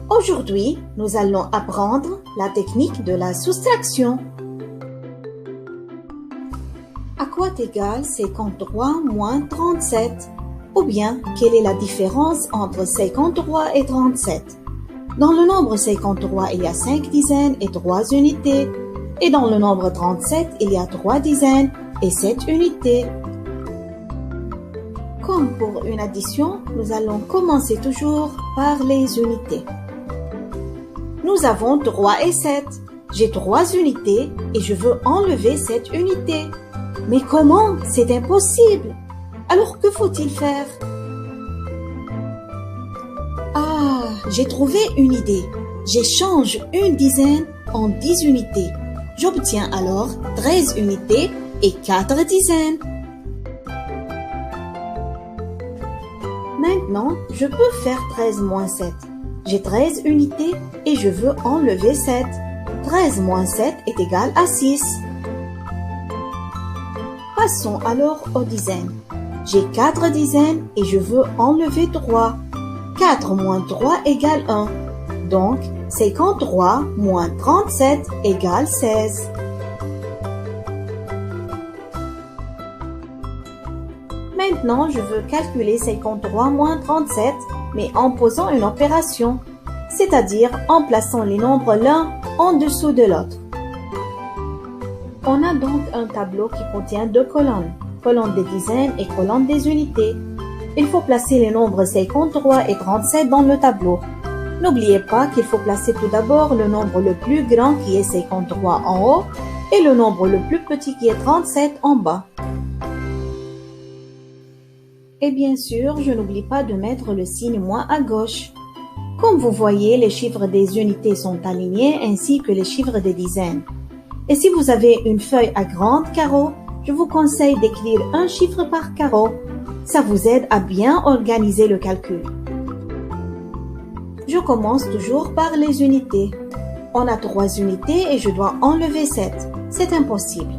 Aujourd'hui, nous allons apprendre la technique de la soustraction. À quoi égale 53 moins 37? Ou bien, quelle est la différence entre 53 et 37? Dans le nombre 53, il y a 5 dizaines et 3 unités. Et dans le nombre 37, il y a 3 dizaines et 7 unités. Comme pour une addition, nous allons commencer toujours par les unités. Nous avons 3 et 7. J'ai 3 unités et je veux enlever cette unité. Mais comment? C'est impossible. Alors que faut-il faire? Ah, j'ai trouvé une idée. J'échange une dizaine en 10 unités. J'obtiens alors 13 unités et 4 dizaines. Maintenant, je peux faire 13 moins 7. J'ai 13 unités et je veux enlever 7. 13 moins 7 est égal à 6. Passons alors aux dizaines. J'ai 4 dizaines et je veux enlever 3. 4 moins 3 égale 1. Donc, 53 moins 37 égale 16. Maintenant, je veux calculer 53 moins 37, mais en posant une opération, c'est-à-dire en plaçant les nombres l'un en dessous de l'autre. On a donc un tableau qui contient 2 colonnes, colonne des dizaines et colonne des unités. Il faut placer les nombres 53 et 37 dans le tableau. N'oubliez pas qu'il faut placer tout d'abord le nombre le plus grand qui est 53 en haut et le nombre le plus petit qui est 37 en bas. Et bien sûr, je n'oublie pas de mettre le signe moins à gauche. Comme vous voyez, les chiffres des unités sont alignés ainsi que les chiffres des dizaines. Et si vous avez une feuille à grands carreaux, je vous conseille d'écrire un chiffre par carreau. Ça vous aide à bien organiser le calcul. Je commence toujours par les unités. On a 3 unités et je dois enlever 7. C'est impossible.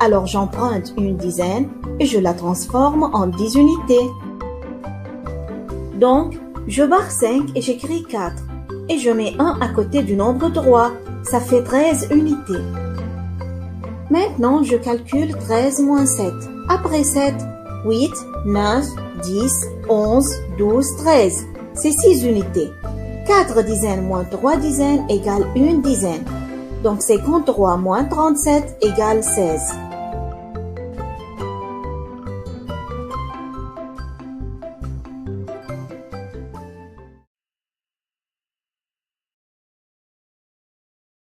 Alors j'emprunte une dizaine et je la transforme en 10 unités. Donc, je barre 5 et j'écris 4. Et je mets 1 à côté du nombre 3. Ça fait 13 unités. Maintenant, je calcule 13 moins 7. Après 7, 8, 9, 10, 11, 12, 13. C'est 6 unités. 4 dizaines moins 3 dizaines égale 1 dizaine. Donc 53 moins 37 égale 16.